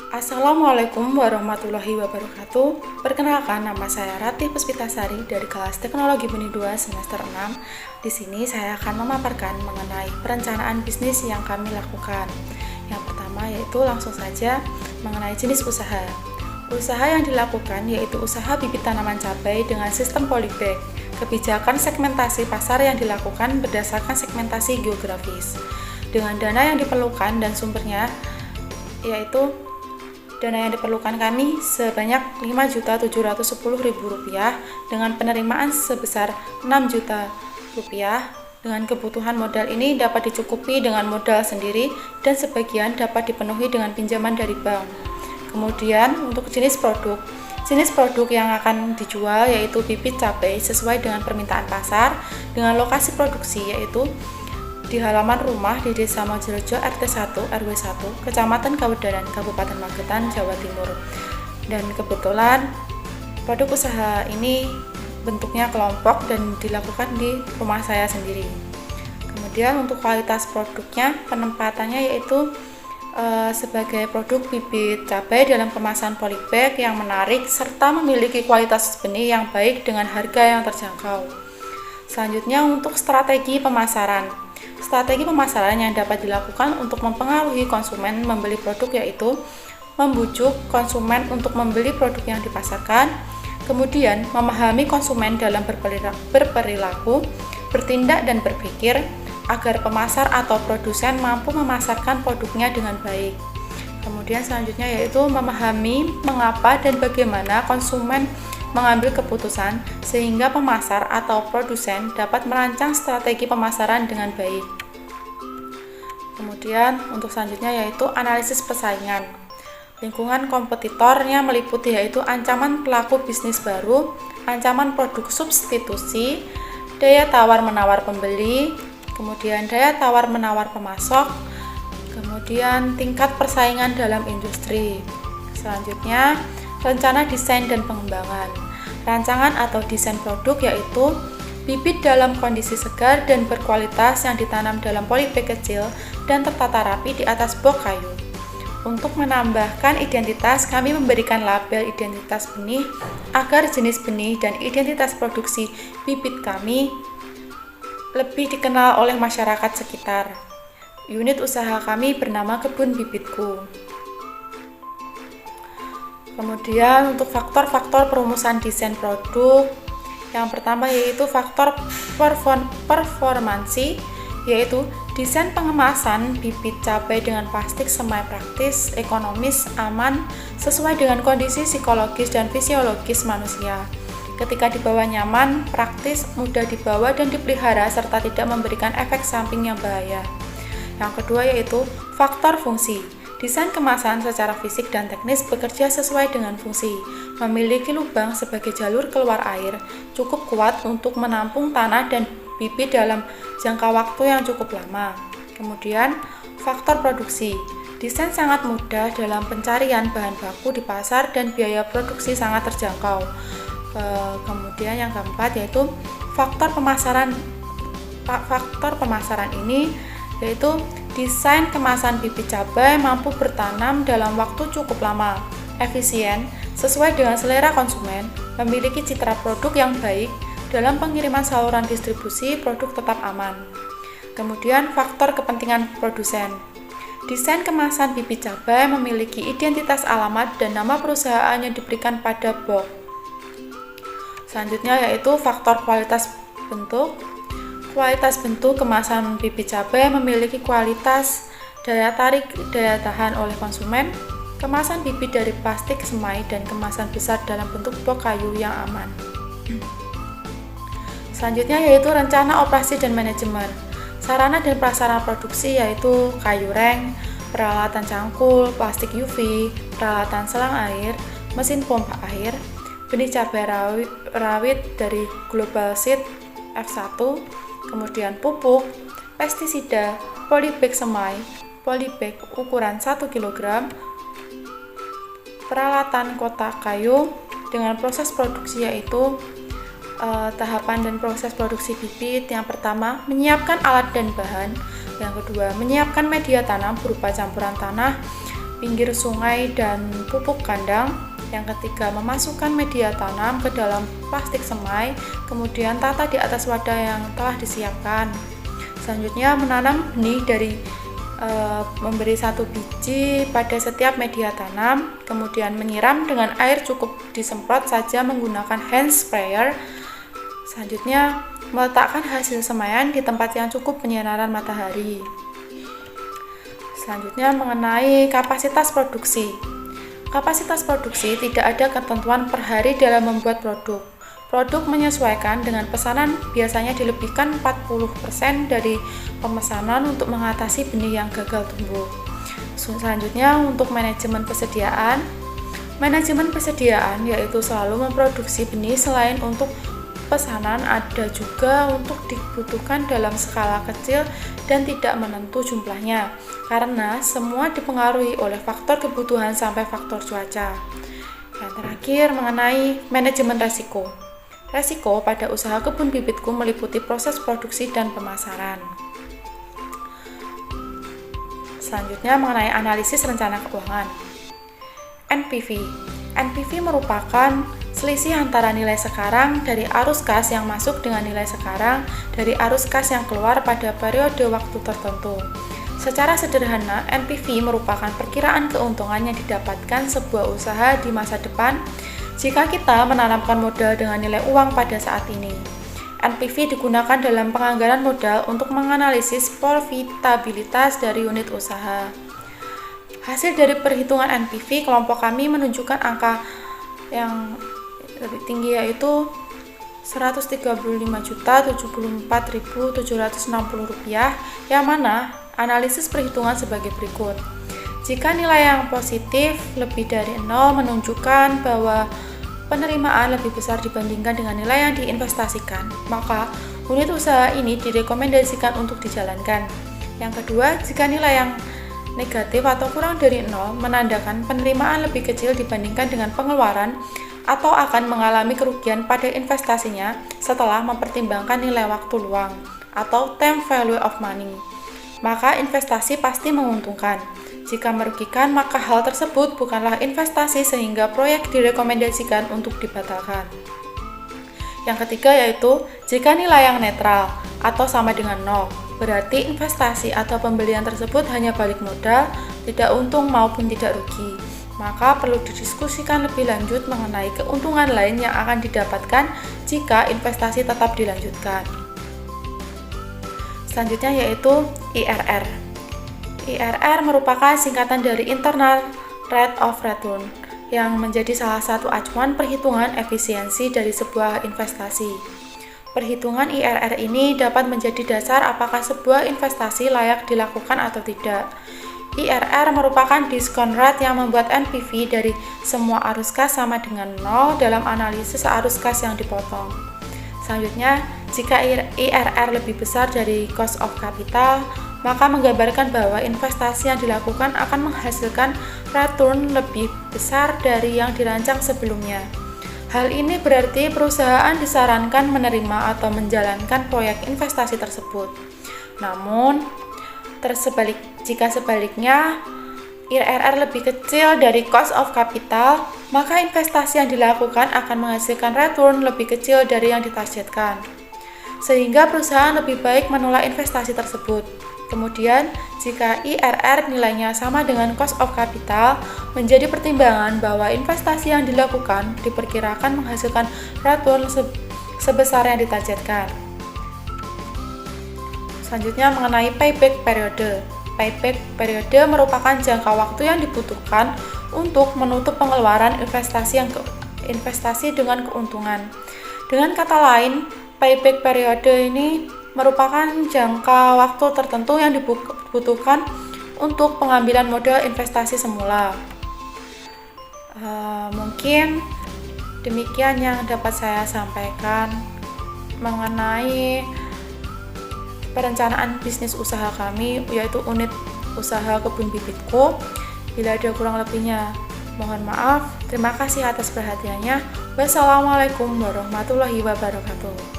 Assalamualaikum warahmatullahi wabarakatuh. Perkenalkan, nama saya Ratih Puspitasari dari kelas Teknologi Benih 2 semester 6. Di sini saya akan memaparkan mengenai perencanaan bisnis yang kami lakukan. Yang pertama yaitu langsung saja mengenai jenis usaha. Usaha yang dilakukan yaitu usaha bibit tanaman cabai dengan sistem polybag. Kebijakan segmentasi pasar yang dilakukan berdasarkan segmentasi geografis. Dengan dana yang diperlukan dan sumbernya yaitu dana yang diperlukan kami sebanyak Rp5.710.000 dengan penerimaan sebesar Rp6.000.000. Dengan kebutuhan modal ini dapat dicukupi dengan modal sendiri dan sebagian dapat dipenuhi dengan pinjaman dari bank. Kemudian untuk jenis produk yang akan dijual yaitu bibit cabai sesuai dengan permintaan pasar dengan lokasi produksi yaitu di halaman rumah di Desa Mojorejo RT 1 RW 1 Kecamatan Kawedanan Kabupaten Magetan Jawa Timur. Dan kebetulan produk usaha ini bentuknya kelompok dan dilakukan di rumah saya sendiri. Kemudian untuk kualitas produknya penempatannya yaitu sebagai produk bibit cabai dalam kemasan polybag yang menarik serta memiliki kualitas benih yang baik dengan harga yang terjangkau. Selanjutnya untuk strategi pemasaran. Strategi pemasaran yang dapat dilakukan untuk mempengaruhi konsumen membeli produk yaitu membujuk konsumen untuk membeli produk yang dipasarkan, kemudian memahami konsumen dalam berperilaku, bertindak dan berpikir agar pemasar atau produsen mampu memasarkan produknya dengan baik. Kemudian selanjutnya yaitu memahami mengapa dan bagaimana konsumen mengambil keputusan sehingga pemasar atau produsen dapat merancang strategi pemasaran dengan baik. Kemudian untuk selanjutnya yaitu analisis persaingan. Lingkungan kompetitornya meliputi yaitu ancaman pelaku bisnis baru, ancaman produk substitusi, daya tawar-menawar pembeli, kemudian daya tawar-menawar pemasok, kemudian tingkat persaingan dalam industri. Selanjutnya rencana desain dan pengembangan. Rancangan atau desain produk yaitu bibit dalam kondisi segar dan berkualitas yang ditanam dalam polybag kecil dan tertata rapi di atas box kayu. Untuk menambahkan identitas, kami memberikan label identitas benih agar jenis benih dan identitas produksi bibit kami lebih dikenal oleh masyarakat sekitar. Unit usaha kami bernama Kebun Bibitku. Kemudian untuk faktor-faktor perumusan desain produk, yang pertama yaitu faktor performansi, yaitu desain pengemasan bibit cabai dengan plastik semai praktis, ekonomis, aman, sesuai dengan kondisi psikologis dan fisiologis manusia. Ketika dibawa nyaman, praktis, mudah dibawa dan dipelihara serta tidak memberikan efek samping yang bahaya. Yang kedua yaitu faktor fungsi. Desain kemasan secara fisik dan teknis bekerja sesuai dengan fungsi, memiliki lubang sebagai jalur keluar air, cukup kuat untuk menampung tanah dan bibit dalam jangka waktu yang cukup lama. Kemudian, faktor produksi. Desain sangat mudah dalam pencarian bahan baku di pasar dan biaya produksi sangat terjangkau. Kemudian yang keempat yaitu faktor pemasaran. Faktor pemasaran ini yaitu desain kemasan bibit cabai mampu bertanam dalam waktu cukup lama, efisien, sesuai dengan selera konsumen, memiliki citra produk yang baik, dalam pengiriman saluran distribusi produk tetap aman. Kemudian faktor kepentingan produsen. Desain kemasan bibit cabai memiliki identitas alamat dan nama perusahaan yang diberikan pada box. Selanjutnya yaitu faktor kualitas bentuk. Kualitas bentuk kemasan bibit cabai memiliki kualitas, daya tarik, daya tahan oleh konsumen, kemasan bibit dari plastik semai dan kemasan besar dalam bentuk box kayu yang aman. Selanjutnya yaitu rencana operasi dan manajemen. Sarana dan prasarana produksi yaitu kayu reng, peralatan cangkul, plastik UV, peralatan selang air, mesin pompa air, benih cabai rawit dari Global Seed F1, kemudian pupuk, pestisida, polybag semai, polybag ukuran 1 kg, peralatan kotak kayu dengan proses produksi yaitu tahapan dan proses produksi bibit. Yang pertama, menyiapkan alat dan bahan. Yang kedua, menyiapkan media tanam berupa campuran tanah pinggir sungai dan pupuk kandang. Yang ketiga, memasukkan media tanam ke dalam plastik semai, kemudian tata di atas wadah yang telah disiapkan. Selanjutnya, menanam benih dari memberi 1 biji pada setiap media tanam, kemudian menyiram dengan air cukup disemprot saja menggunakan hand sprayer. Selanjutnya, meletakkan hasil semaian di tempat yang cukup penyinaran matahari. Selanjutnya, mengenai kapasitas produksi. Kapasitas produksi tidak ada ketentuan per hari dalam membuat produk. Produk menyesuaikan dengan pesanan, biasanya dilebihkan 40% dari pemesanan untuk mengatasi benih yang gagal tumbuh. Selanjutnya, untuk manajemen persediaan. Manajemen persediaan yaitu selalu memproduksi benih selain untuk pesanan, ada juga untuk dibutuhkan dalam skala kecil dan tidak menentu jumlahnya, karena semua dipengaruhi oleh faktor kebutuhan sampai faktor cuaca. Yang terakhir, mengenai manajemen resiko. Resiko pada usaha kebun bibitku meliputi proses produksi dan pemasaran. Selanjutnya, mengenai analisis rencana keuangan. NPV. NPV merupakan selisih antara nilai sekarang dari arus kas yang masuk dengan nilai sekarang dari arus kas yang keluar pada periode waktu tertentu. Secara sederhana, NPV merupakan perkiraan keuntungan yang didapatkan sebuah usaha di masa depan jika kita menanamkan modal dengan nilai uang pada saat ini. NPV digunakan dalam penganggaran modal untuk menganalisis profitabilitas dari unit usaha. Hasil dari perhitungan NPV, kelompok kami menunjukkan angka yang lebih tinggi yaitu Rp135.074.760, yang mana analisis perhitungan sebagai berikut. Jika nilai yang positif lebih dari 0 menunjukkan bahwa penerimaan lebih besar dibandingkan dengan nilai yang diinvestasikan, maka unit usaha ini direkomendasikan untuk dijalankan. Yang kedua, jika nilai yang negatif atau kurang dari 0 menandakan penerimaan lebih kecil dibandingkan dengan pengeluaran atau akan mengalami kerugian pada investasinya setelah mempertimbangkan nilai waktu luang atau time value of money, maka investasi pasti menguntungkan. Jika merugikan, maka hal tersebut bukanlah investasi sehingga proyek direkomendasikan untuk dibatalkan. Yang ketiga yaitu, jika nilai yang netral atau sama dengan 0, berarti investasi atau pembelian tersebut hanya balik modal, tidak untung maupun tidak rugi. Maka perlu didiskusikan lebih lanjut mengenai keuntungan lain yang akan didapatkan jika investasi tetap dilanjutkan. Selanjutnya yaitu IRR. IRR merupakan singkatan dari Internal Rate of Return yang menjadi salah satu acuan perhitungan efisiensi dari sebuah investasi. Perhitungan IRR ini dapat menjadi dasar apakah sebuah investasi layak dilakukan atau tidak. IRR merupakan diskon rate yang membuat NPV dari semua arus kas sama dengan 0 dalam analisis arus kas yang dipotong. Selanjutnya, jika IRR lebih besar dari cost of capital, maka menggambarkan bahwa investasi yang dilakukan akan menghasilkan return lebih besar dari yang dirancang sebelumnya. Hal ini berarti perusahaan disarankan menerima atau menjalankan proyek investasi tersebut. Namun, jika sebaliknya IRR lebih kecil dari cost of capital, maka investasi yang dilakukan akan menghasilkan return lebih kecil dari yang ditargetkan, sehingga perusahaan lebih baik menolak investasi tersebut. Kemudian, jika IRR nilainya sama dengan cost of capital, menjadi pertimbangan bahwa investasi yang dilakukan diperkirakan menghasilkan return sebesar yang ditargetkan. Selanjutnya mengenai payback periode. Payback periode merupakan jangka waktu yang dibutuhkan untuk menutup pengeluaran investasi dengan keuntungan. Dengan kata lain, payback periode ini merupakan jangka waktu tertentu yang dibutuhkan untuk pengambilan modal investasi semula. Mungkin demikian yang dapat saya sampaikan mengenai perencanaan bisnis usaha kami, yaitu unit usaha kebun bibitku. Bila ada kurang lebihnya, mohon maaf. Terima kasih atas perhatiannya. Wassalamualaikum warahmatullahi wabarakatuh.